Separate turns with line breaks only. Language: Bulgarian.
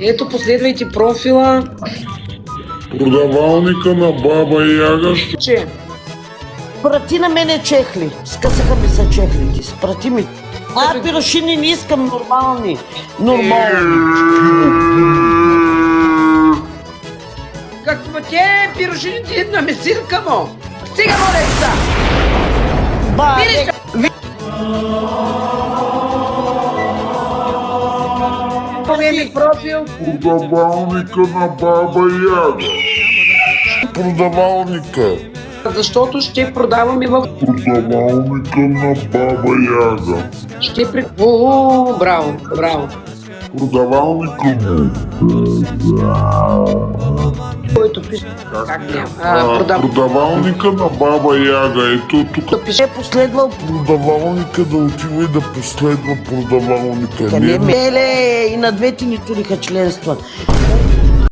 Ето, последвайте профила.
Продавалника на Баба Яга.
Че?
Прати на мене чехли. Скъсаха ми се чехлите. Спрати ми. Пирошини не искам нормални. Нормални.
Както те пирошините на месилка му. Сега моля са. Погледни профил.
Продавалника на Баба Яга. Продавалника.
Защото ще продаваме в...
Продавалника на Баба Яга.
Ще при... О, браво, браво.
Продавалника му.
Който пише... Как няма?
Продавалника на Баба Яга. Ето тук.
Пише
Последвал.
Продавалника да отива и да последва продавалника.
Не меле и на двете ни туриха членства.